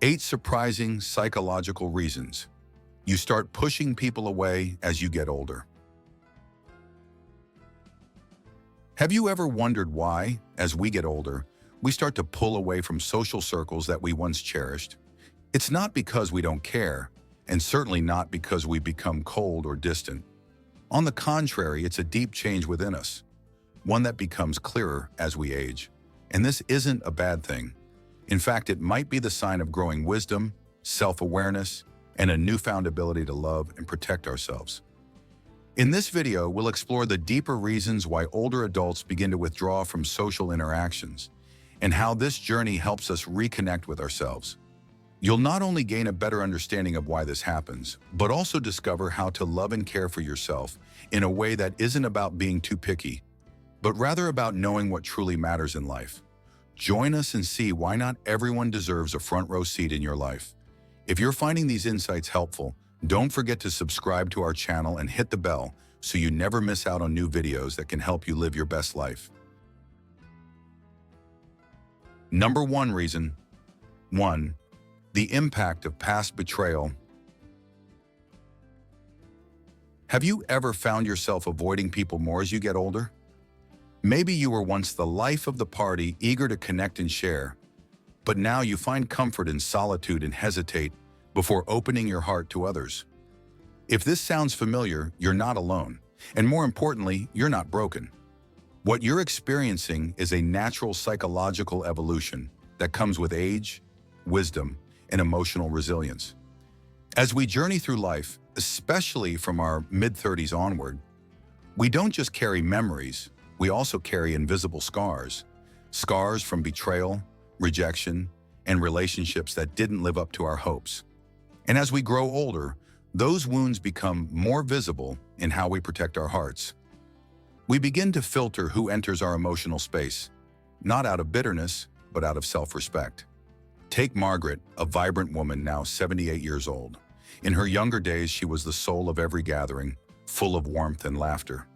8 surprising psychological reasons you start pushing people away as you get older. Have you ever wondered why, as we get older, we start to pull away from social circles that we once cherished? It's not because we don't care, and certainly not because we become cold or distant. On the contrary, it's a deep change within us, one that becomes clearer as we age. And this isn't a bad thing. In fact, it might be the sign of growing wisdom, self-awareness, and a newfound ability to love and protect ourselves. In this video, we'll explore the deeper reasons why older adults begin to withdraw from social interactions and how this journey helps us reconnect with ourselves. You'll not only gain a better understanding of why this happens, but also discover how to love and care for yourself in a way that isn't about being too picky, but rather about knowing what truly matters in life. Join us and see why not everyone deserves a front row seat in your life. If you're finding these insights helpful, don't forget to subscribe to our channel and hit the bell so you never miss out on new videos that can help you live your best life. Number 1 reason. 1. The impact of past betrayal. Have you ever found yourself avoiding people more as you get older? Maybe you were once the life of the party, eager to connect and share, but now you find comfort in solitude and hesitate before opening your heart to others. If this sounds familiar, you're not alone, and more importantly, you're not broken. What you're experiencing is a natural psychological evolution that comes with age, wisdom, and emotional resilience. As we journey through life, especially from our mid-30s onward, we don't just carry memories, we also carry invisible scars. Scars from betrayal, rejection, and relationships that didn't live up to our hopes. And as we grow older, those wounds become more visible in how we protect our hearts. We begin to filter who enters our emotional space, not out of bitterness, but out of self-respect. Take Margaret, a vibrant woman now 78 years old. In her younger days, she was the soul of every gathering, full of warmth and laughter.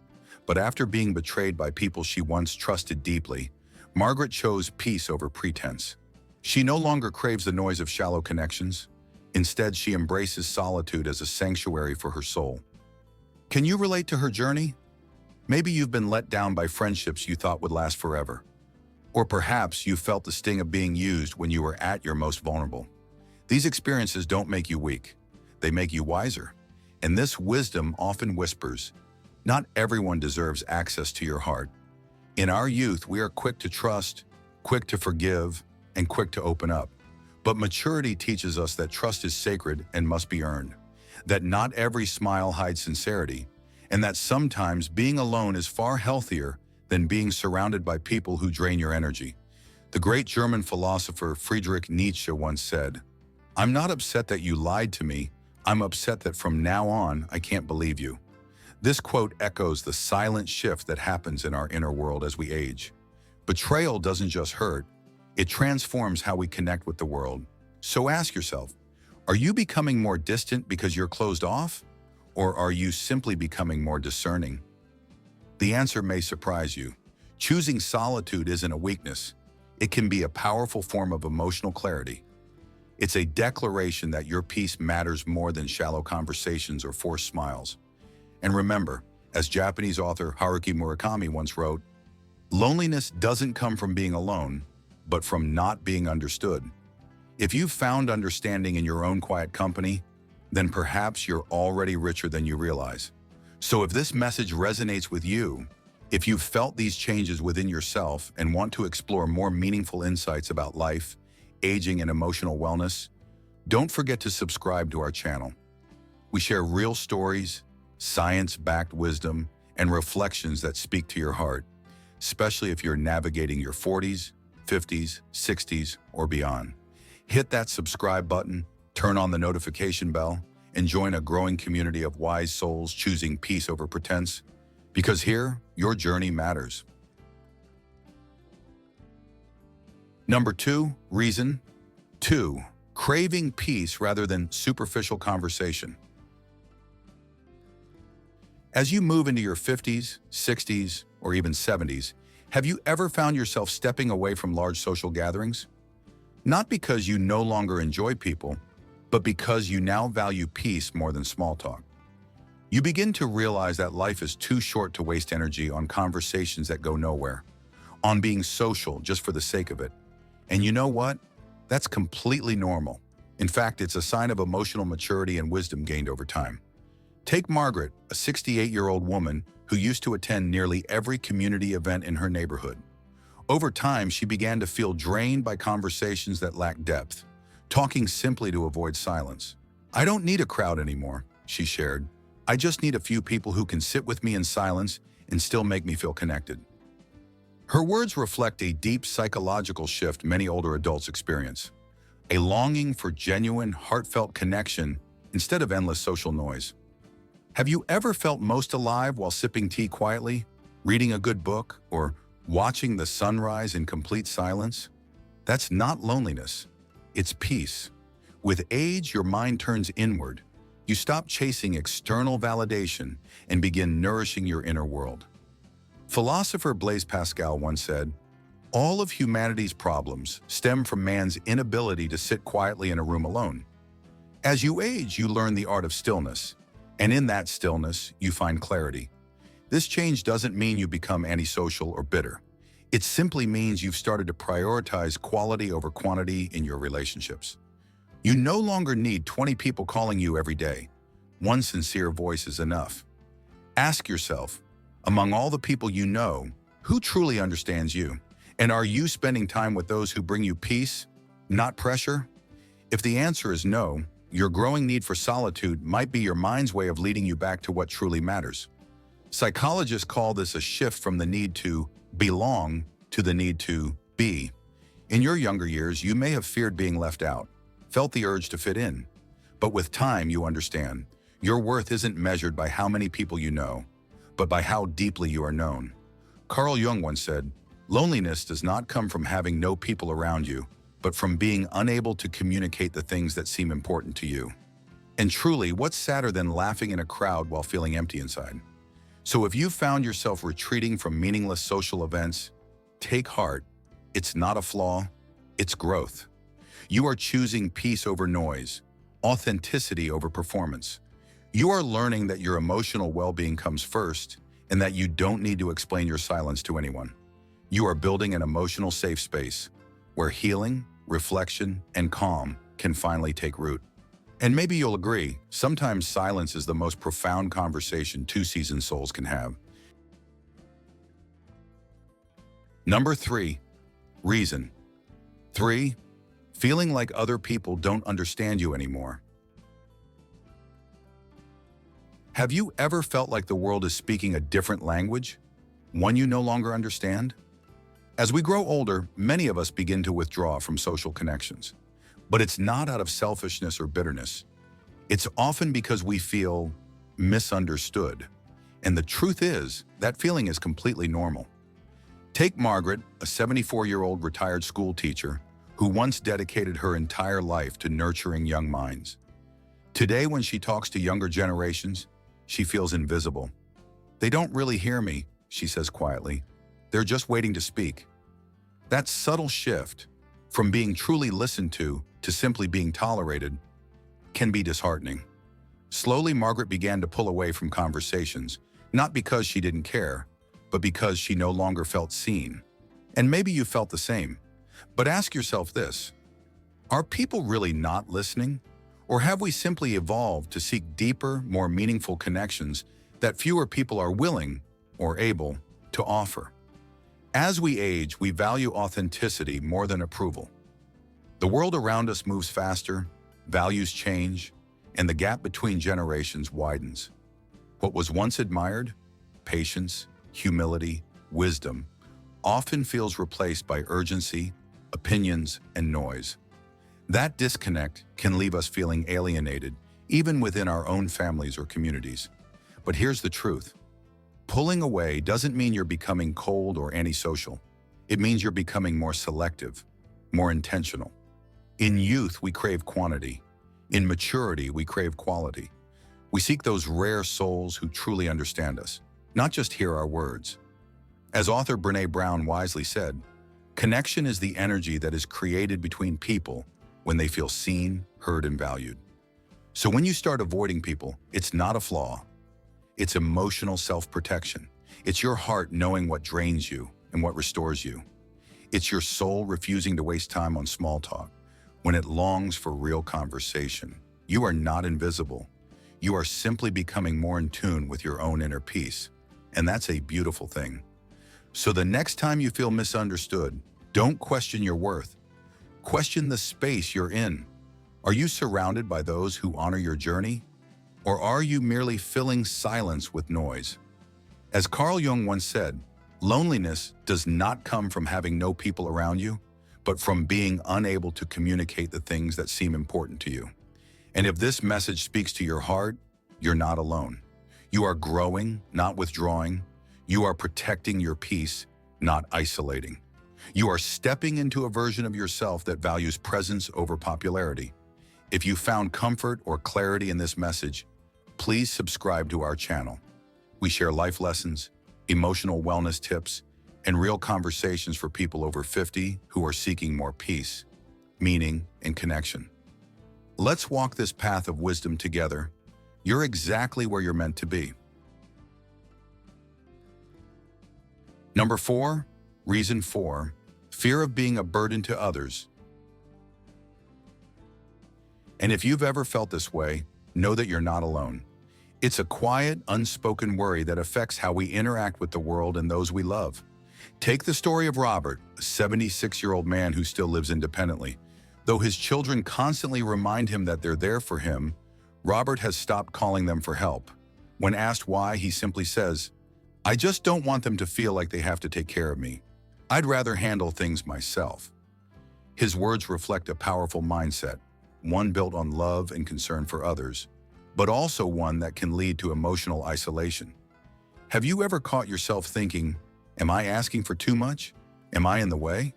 But after being betrayed by people she once trusted deeply, Margaret chose peace over pretense. She no longer craves the noise of shallow connections. Instead, she embraces solitude as a sanctuary for her soul. Can you relate to her journey? Maybe you've been let down by friendships you thought would last forever. Or perhaps you felt the sting of being used when you were at your most vulnerable. These experiences don't make you weak. They make you wiser. And this wisdom often whispers, not everyone deserves access to your heart. In our youth, we are quick to trust, quick to forgive, and quick to open up. But maturity teaches us that trust is sacred and must be earned, that not every smile hides sincerity, and that sometimes being alone is far healthier than being surrounded by people who drain your energy. The great German philosopher Friedrich Nietzsche once said, "I'm not upset that you lied to me. I'm upset that from now on, I can't believe you." This quote echoes the silent shift that happens in our inner world as we age. Betrayal doesn't just hurt, it transforms how we connect with the world. So ask yourself, are you becoming more distant because you're closed off? Or are you simply becoming more discerning? The answer may surprise you. Choosing solitude isn't a weakness. It can be a powerful form of emotional clarity. It's a declaration that your peace matters more than shallow conversations or forced smiles. And remember, as Japanese author Haruki Murakami once wrote, loneliness doesn't come from being alone, but from not being understood. If you've found understanding in your own quiet company, then perhaps you're already richer than you realize. So if this message resonates with you, if you've felt these changes within yourself and want to explore more meaningful insights about life, aging, and emotional wellness, don't forget to subscribe to our channel. We share real stories, science-backed wisdom, and reflections that speak to your heart, especially if you're navigating your 40s, 50s, 60s, or beyond. Hit that subscribe button, turn on the notification bell, and join a growing community of wise souls choosing peace over pretense, because here, your journey matters. Number 2 reason. 2. Craving peace rather than superficial conversation. As you move into your 50s, 60s, or even 70s, have you ever found yourself stepping away from large social gatherings? Not because you no longer enjoy people, but because you now value peace more than small talk. You begin to realize that life is too short to waste energy on conversations that go nowhere, on being social just for the sake of it. And you know what? That's completely normal. In fact, it's a sign of emotional maturity and wisdom gained over time. Take Margaret, a 68-year-old woman who used to attend nearly every community event in her neighborhood. Over time, she began to feel drained by conversations that lacked depth, talking simply to avoid silence. "I don't need a crowd anymore," she shared. "I just need a few people who can sit with me in silence and still make me feel connected." Her words reflect a deep psychological shift many older adults experience, a longing for genuine, heartfelt connection instead of endless social noise. Have you ever felt most alive while sipping tea quietly, reading a good book, or watching the sunrise in complete silence? That's not loneliness, it's peace. With age, your mind turns inward. You stop chasing external validation and begin nourishing your inner world. Philosopher Blaise Pascal once said, "All of humanity's problems stem from man's inability to sit quietly in a room alone." As you age, you learn the art of stillness, and in that stillness, you find clarity. This change doesn't mean you become antisocial or bitter. It simply means you've started to prioritize quality over quantity in your relationships. You no longer need 20 people calling you every day. One sincere voice is enough. Ask yourself, among all the people you know, who truly understands you? And are you spending time with those who bring you peace, not pressure? If the answer is no, your growing need for solitude might be your mind's way of leading you back to what truly matters. Psychologists call this a shift from the need to belong to the need to be. In your younger years, you may have feared being left out, felt the urge to fit in. But with time, you understand, your worth isn't measured by how many people you know, but by how deeply you are known. Carl Jung once said, "Loneliness does not come from having no people around you, but from being unable to communicate the things that seem important to you." And truly, what's sadder than laughing in a crowd while feeling empty inside? So if you found yourself retreating from meaningless social events, take heart. It's not a flaw, it's growth. You are choosing peace over noise, authenticity over performance. You are learning that your emotional well-being comes first and that you don't need to explain your silence to anyone. You are building an emotional safe space where healing, reflection, and calm can finally take root. And maybe you'll agree, sometimes silence is the most profound conversation two seasoned souls can have. Number 3, reason. 3, feeling like other people don't understand you anymore. Have you ever felt like the world is speaking a different language, one you no longer understand? As we grow older, many of us begin to withdraw from social connections. But it's not out of selfishness or bitterness. It's often because we feel misunderstood. And the truth is, that feeling is completely normal. Take Margaret, a 74-year-old retired school teacher who once dedicated her entire life to nurturing young minds. Today, when she talks to younger generations, she feels invisible. "They don't really hear me," she says quietly. "They're just waiting to speak." That subtle shift, from being truly listened to simply being tolerated, can be disheartening. Slowly, Margaret began to pull away from conversations, not because she didn't care, but because she no longer felt seen. And maybe you felt the same. But ask yourself this: are people really not listening? Or have we simply evolved to seek deeper, more meaningful connections that fewer people are willing or able to offer? As we age, we value authenticity more than approval. The world around us moves faster, values change, and the gap between generations widens. What was once admired, patience, humility, wisdom, often feels replaced by urgency, opinions, and noise. That disconnect can leave us feeling alienated, even within our own families or communities. But here's the truth. Pulling away doesn't mean you're becoming cold or antisocial. It means you're becoming more selective, more intentional. In youth, we crave quantity. In maturity, we crave quality. We seek those rare souls who truly understand us, not just hear our words. As author Brené Brown wisely said, Connection is the energy that is created between people when they feel seen, heard, and valued. So when you start avoiding people, it's not a flaw. It's emotional self-protection. It's your heart knowing what drains you and what restores you. It's your soul refusing to waste time on small talk when it longs for real conversation. You are not invisible. You are simply becoming more in tune with your own inner peace. And that's a beautiful thing. So the next time you feel misunderstood, don't question your worth. Question the space you're in. Are you surrounded by those who honor your journey? Or are you merely filling silence with noise? As Carl Jung once said, loneliness does not come from having no people around you, but from being unable to communicate the things that seem important to you. And if this message speaks to your heart, you're not alone. You are growing, not withdrawing. You are protecting your peace, not isolating. You are stepping into a version of yourself that values presence over popularity. If you found comfort or clarity in this message, please subscribe to our channel. We share life lessons, emotional wellness tips, and real conversations for people over 50 who are seeking more peace, meaning, and connection. Let's walk this path of wisdom together. You're exactly where you're meant to be. Number 4, reason 4, fear of being a burden to others. And if you've ever felt this way, know that you're not alone. It's a quiet, unspoken worry that affects how we interact with the world and those we love. Take the story of Robert, a 76-year-old man who still lives independently. Though his children constantly remind him that they're there for him, Robert has stopped calling them for help. When asked why, he simply says, "I just don't want them to feel like they have to take care of me. I'd rather handle things myself." His words reflect a powerful mindset, one built on love and concern for others, but also one that can lead to emotional isolation. Have you ever caught yourself thinking, am I asking for too much? Am I in the way?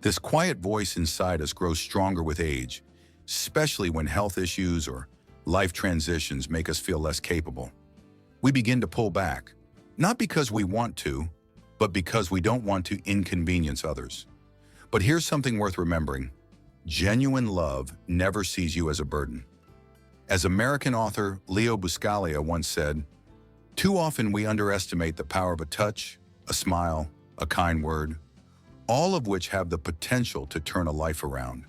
This quiet voice inside us grows stronger with age, especially when health issues or life transitions make us feel less capable. We begin to pull back, not because we want to, but because we don't want to inconvenience others. But here's something worth remembering. Genuine love never sees you as a burden. As American author Leo Buscaglia once said, "Too often we underestimate the power of a touch, a smile, a kind word, all of which have the potential to turn a life around.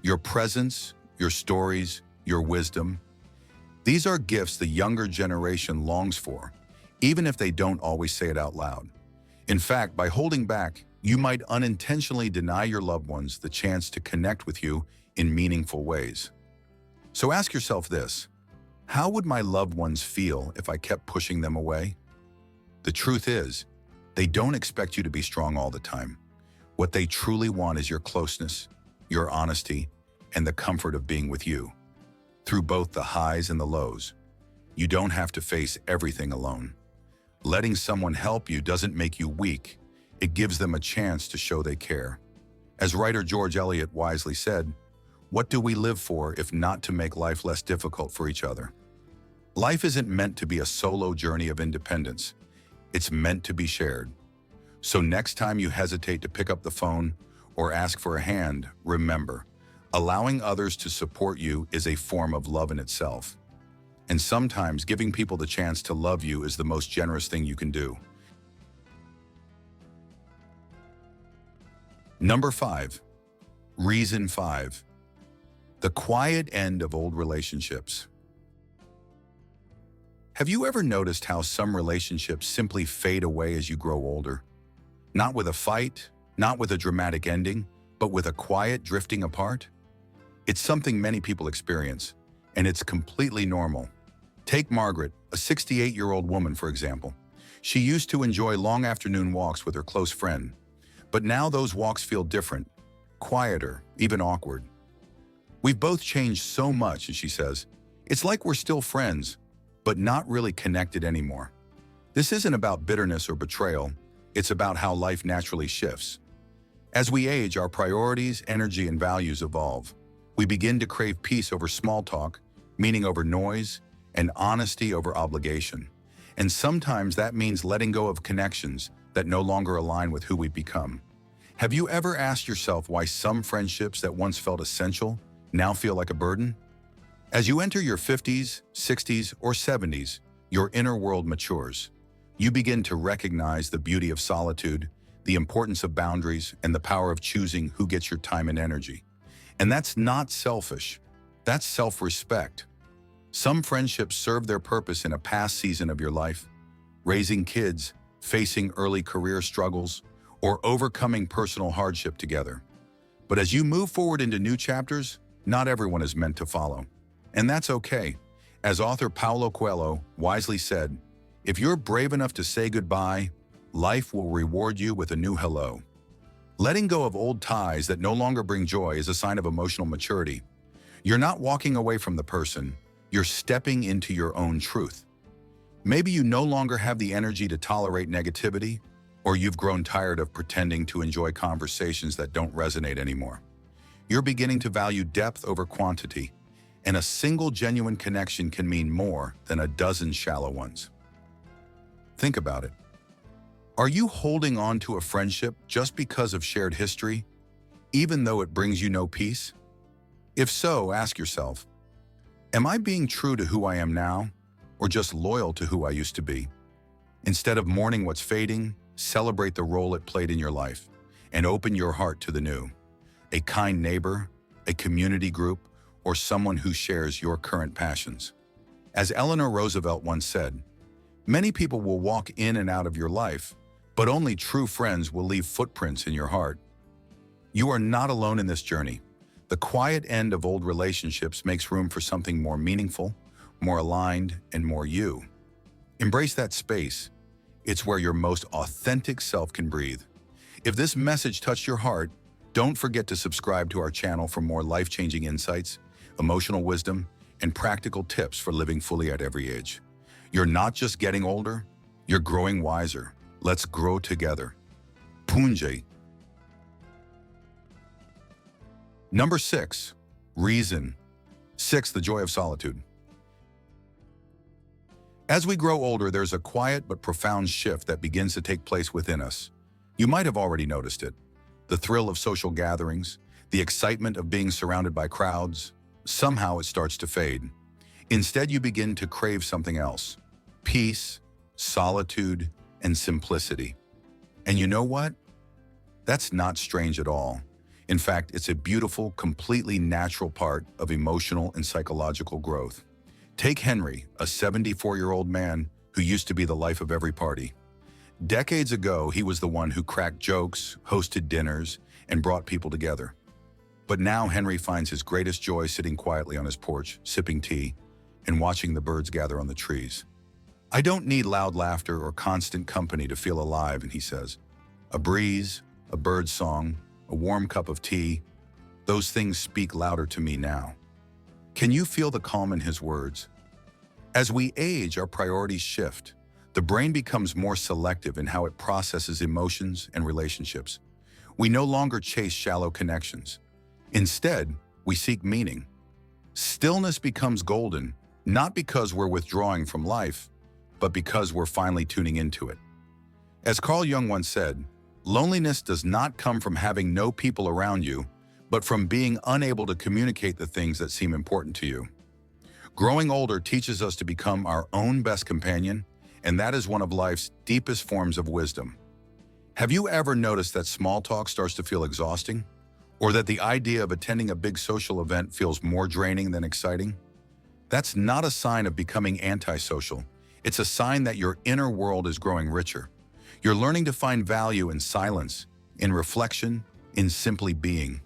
Your presence, your stories, your wisdom, these are gifts the younger generation longs for, even if they don't always say it out loud. In fact, by holding back, you might unintentionally deny your loved ones the chance to connect with you in meaningful ways. So ask yourself this: how would my loved ones feel if I kept pushing them away? The truth is, they don't expect you to be strong all the time. What they truly want is your closeness, your honesty, and the comfort of being with you. Through both the highs and the lows, you don't have to face everything alone. Letting someone help you doesn't make you weak. It gives them a chance to show they care. As writer George Eliot wisely said, "What do we live for if not to make life less difficult for each other?" Life isn't meant to be a solo journey of independence. It's meant to be shared. So next time you hesitate to pick up the phone or ask for a hand, remember, allowing others to support you is a form of love in itself. And sometimes giving people the chance to love you is the most generous thing you can do. Number 5, reason 5, the quiet end of old relationships. Have you ever noticed how some relationships simply fade away as you grow older? Not with a fight, not with a dramatic ending, but with a quiet drifting apart? It's something many people experience, and it's completely normal. Take Margaret, a 68-year-old woman, for example. She used to enjoy long afternoon walks with her close friend, but now those walks feel different, quieter, even awkward. "We've both changed so much," as she says. "It's like we're still friends, but not really connected anymore." This isn't about bitterness or betrayal. It's about how life naturally shifts. As we age, our priorities, energy, and values evolve. We begin to crave peace over small talk, meaning over noise, and honesty over obligation. And sometimes that means letting go of connections that no longer align with who we've become. Have you ever asked yourself why some friendships that once felt essential now feel like a burden? As you enter your 50s, 60s, or 70s, your inner world matures. You begin to recognize the beauty of solitude, the importance of boundaries, and the power of choosing who gets your time and energy. And that's not selfish. That's self-respect. Some friendships serve their purpose in a past season of your life, raising kids, facing early career struggles, or overcoming personal hardship together. But as you move forward into new chapters, not everyone is meant to follow. And that's okay. As author Paulo Coelho wisely said, if you're brave enough to say goodbye, life will reward you with a new hello. Letting go of old ties that no longer bring joy is a sign of emotional maturity. You're not walking away from the person, you're stepping into your own truth. Maybe you no longer have the energy to tolerate negativity, or you've grown tired of pretending to enjoy conversations that don't resonate anymore. You're beginning to value depth over quantity, and a single genuine connection can mean more than a dozen shallow ones. Think about it. Are you holding on to a friendship just because of shared history, even though it brings you no peace? If so, ask yourself, am I being true to who I am now, or just loyal to who I used to be? Instead of mourning what's fading, celebrate the role it played in your life, and open your heart to the new. A kind neighbor, a community group, or someone who shares your current passions. As Eleanor Roosevelt once said, many people will walk in and out of your life, but only true friends will leave footprints in your heart. You are not alone in this journey. The quiet end of old relationships makes room for something more meaningful, more aligned, and more you. Embrace that space. It's where your most authentic self can breathe. If this message touched your heart, don't forget to subscribe to our channel for more life-changing insights, emotional wisdom, and practical tips for living fully at every age. You're not just getting older, you're growing wiser. Let's grow together. Punjay. Number 6, reason. 6, the joy of solitude. As we grow older, there's a quiet but profound shift that begins to take place within us. You might have already noticed it. The thrill of social gatherings, the excitement of being surrounded by crowds, somehow it starts to fade. Instead, you begin to crave something else: peace, solitude, and simplicity. And you know what? That's not strange at all. In fact, it's a beautiful, completely natural part of emotional and psychological growth. Take Henry, a 74-year-old man who used to be the life of every party. Decades ago, he was the one who cracked jokes, hosted dinners, and brought people together. But now Henry finds his greatest joy sitting quietly on his porch, sipping tea, and watching the birds gather on the trees. I don't need loud laughter or constant company to feel alive, he says. A breeze, a bird's song, a warm cup of tea, those things speak louder to me now. Can you feel the calm in his words? As we age, our priorities shift. The brain becomes more selective in how it processes emotions and relationships. We no longer chase shallow connections. Instead, we seek meaning. Stillness becomes golden, not because we're withdrawing from life, but because we're finally tuning into it. As Carl Jung once said, loneliness does not come from having no people around you, but from being unable to communicate the things that seem important to you. Growing older teaches us to become our own best companion, and that is one of life's deepest forms of wisdom. Have you ever noticed that small talk starts to feel exhausting? Or that the idea of attending a big social event feels more draining than exciting? That's not a sign of becoming antisocial. It's a sign that your inner world is growing richer. You're learning to find value in silence, in reflection, in simply being.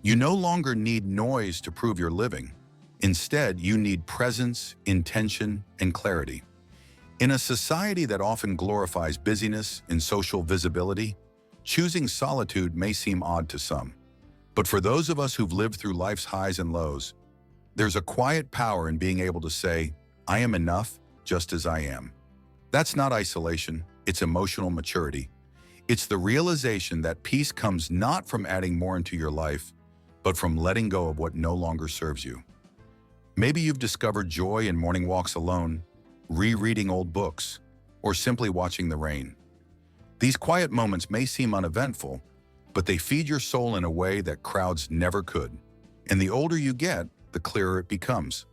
You no longer need noise to prove you're living. Instead, you need presence, intention, and clarity. In a society that often glorifies busyness and social visibility, choosing solitude may seem odd to some. But for those of us who've lived through life's highs and lows, there's a quiet power in being able to say, I am enough just as I am. That's not isolation, it's emotional maturity. It's the realization that peace comes not from adding more into your life, but from letting go of what no longer serves you. Maybe you've discovered joy in morning walks alone, rereading old books, or simply watching the rain. These quiet moments may seem uneventful, but they feed your soul in a way that crowds never could. And the older you get, the clearer it becomes.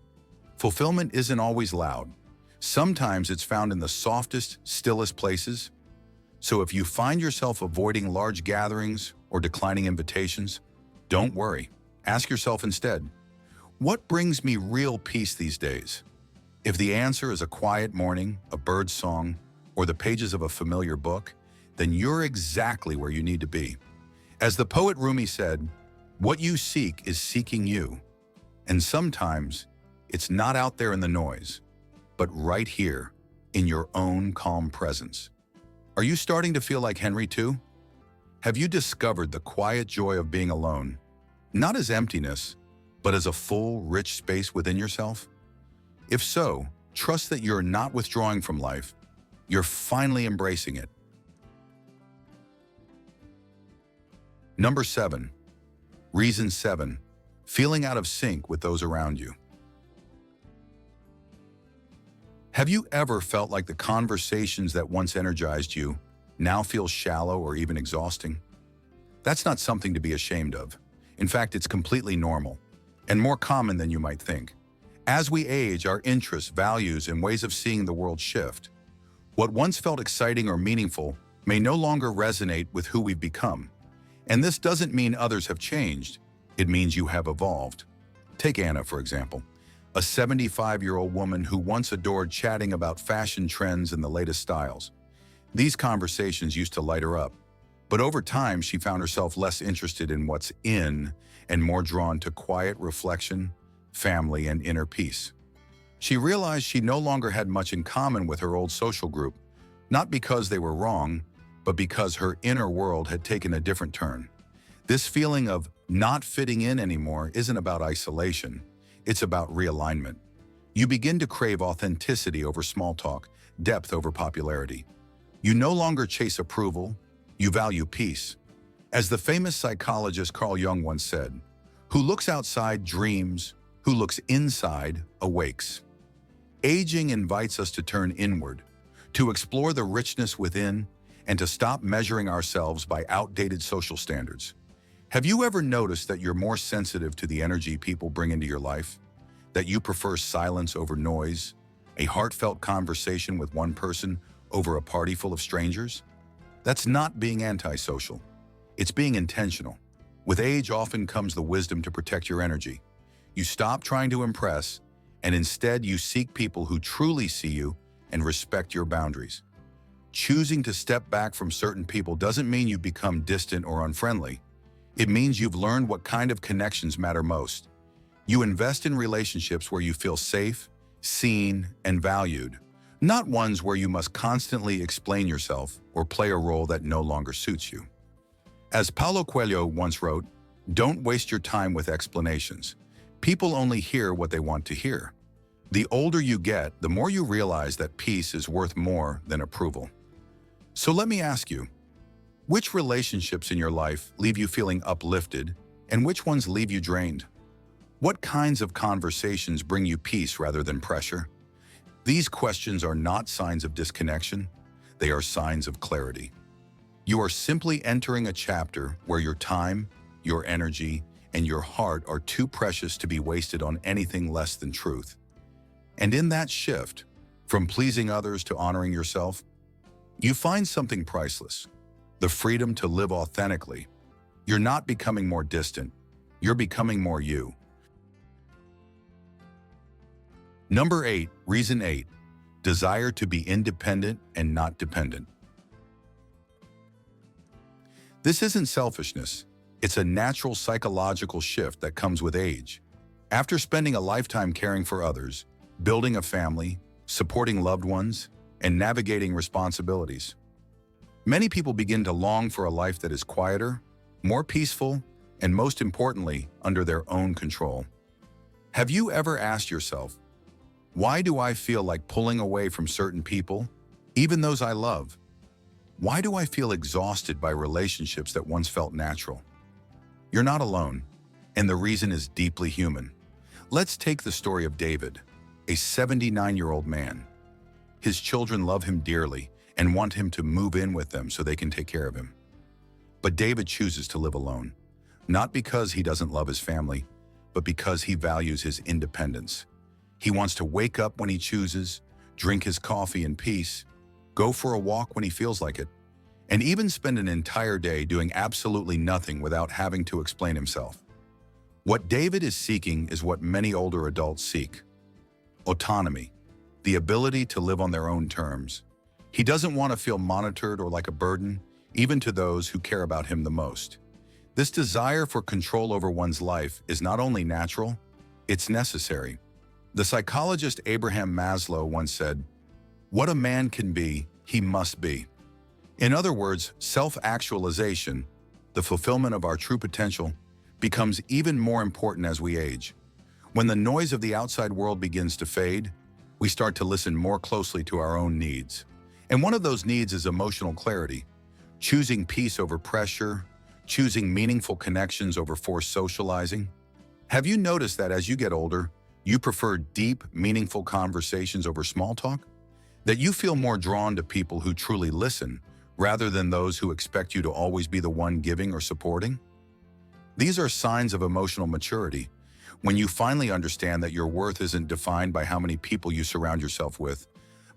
Fulfillment isn't always loud. Sometimes it's found in the softest, stillest places. So if you find yourself avoiding large gatherings or declining invitations, don't worry. Ask yourself instead, what brings me real peace these days? If the answer is a quiet morning, a bird's song, or the pages of a familiar book, then you're exactly where you need to be. As the poet Rumi said, what you seek is seeking you. And sometimes it's not out there in the noise, but right here in your own calm presence. Are you starting to feel like Henry too? Have you discovered the quiet joy of being alone, not as emptiness, but as a full, rich space within yourself? If so, trust that you're not withdrawing from life. You're finally embracing it. Number 7. Reason 7. Feeling out of sync with those around you. Have you ever felt like the conversations that once energized you now feel shallow or even exhausting? That's not something to be ashamed of. In fact, it's completely normal and more common than you might think. As we age, our interests, values, and ways of seeing the world shift. What once felt exciting or meaningful may no longer resonate with who we've become. And this doesn't mean others have changed. It means you have evolved. Take Anna, for example, a 75-year-old woman who once adored chatting about fashion trends and the latest styles. These conversations used to light her up, but over time she found herself less interested in what's in and more drawn to quiet reflection, family, and inner peace. She realized she no longer had much in common with her old social group, not because they were wrong, but because her inner world had taken a different turn. This feeling of not fitting in anymore isn't about isolation, it's about realignment. You begin to crave authenticity over small talk, depth over popularity. You no longer chase approval, you value peace. As the famous psychologist Carl Jung once said, who looks outside dreams, who looks inside awakes. Aging invites us to turn inward, to explore the richness within, and to stop measuring ourselves by outdated social standards. Have you ever noticed that you're more sensitive to the energy people bring into your life? That you prefer silence over noise, a heartfelt conversation with one person over a party full of strangers? That's not being antisocial. It's being intentional. With age often comes the wisdom to protect your energy. You stop trying to impress, and instead you seek people who truly see you and respect your boundaries. Choosing to step back from certain people doesn't mean you become distant or unfriendly. It means you've learned what kind of connections matter most. You invest in relationships where you feel safe, seen, and valued, not ones where you must constantly explain yourself or play a role that no longer suits you. As Paulo Coelho once wrote, "Don't waste your time with explanations. People only hear what they want to hear." The older you get, the more you realize that peace is worth more than approval. So let me ask you, which relationships in your life leave you feeling uplifted and which ones leave you drained? What kinds of conversations bring you peace rather than pressure? These questions are not signs of disconnection, they are signs of clarity. You are simply entering a chapter where your time, your energy, and your heart are too precious to be wasted on anything less than truth. And in that shift, from pleasing others to honoring yourself, you find something priceless, the freedom to live authentically. You're not becoming more distant, you're becoming more you. Number 8, reason 8, desire to be independent and not dependent. This isn't selfishness, it's a natural psychological shift that comes with age. After spending a lifetime caring for others, building a family, supporting loved ones, and navigating responsibilities, many people begin to long for a life that is quieter, more peaceful, and most importantly, under their own control. Have you ever asked yourself, why do I feel like pulling away from certain people, even those I love? Why do I feel exhausted by relationships that once felt natural? You're not alone, and the reason is deeply human. Let's take the story of David, a 79-year-old man. His children love him dearly and want him to move in with them so they can take care of him. But David chooses to live alone, not because he doesn't love his family, but because he values his independence. He wants to wake up when he chooses, drink his coffee in peace, go for a walk when he feels like it, and even spend an entire day doing absolutely nothing without having to explain himself. What David is seeking is what many older adults seek: autonomy, the ability to live on their own terms. He doesn't want to feel monitored or like a burden, even to those who care about him the most. This desire for control over one's life is not only natural, it's necessary. The psychologist Abraham Maslow once said, "What a man can be, he must be." In other words, self-actualization, the fulfillment of our true potential, becomes even more important as we age. When the noise of the outside world begins to fade, we start to listen more closely to our own needs. And one of those needs is emotional clarity, choosing peace over pressure, choosing meaningful connections over forced socializing. Have you noticed that as you get older, you prefer deep, meaningful conversations over small talk? That you feel more drawn to people who truly listen, rather than those who expect you to always be the one giving or supporting? These are signs of emotional maturity, when you finally understand that your worth isn't defined by how many people you surround yourself with,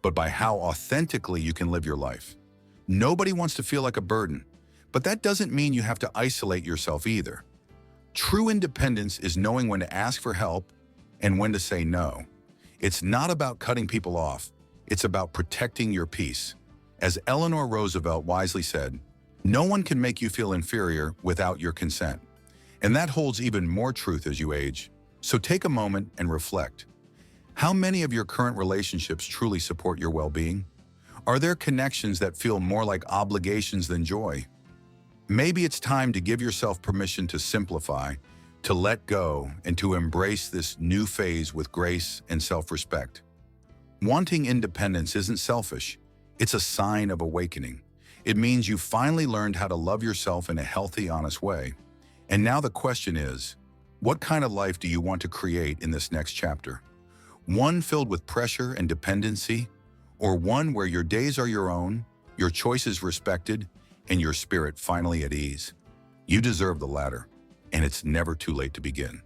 but by how authentically you can live your life. Nobody wants to feel like a burden, but that doesn't mean you have to isolate yourself either. True independence is knowing when to ask for help and when to say no. It's not about cutting people off, it's about protecting your peace. As Eleanor Roosevelt wisely said, "No one can make you feel inferior without your consent." And that holds even more truth as you age. So take a moment and reflect. How many of your current relationships truly support your well-being? Are there connections that feel more like obligations than joy? Maybe it's time to give yourself permission to simplify, to let go, and to embrace this new phase with grace and self-respect. Wanting independence isn't selfish. It's a sign of awakening. It means you finally learned how to love yourself in a healthy, honest way. And now the question is, what kind of life do you want to create in this next chapter? One filled with pressure and dependency, or one where your days are your own, your choices respected, and your spirit finally at ease? You deserve the latter, and it's never too late to begin.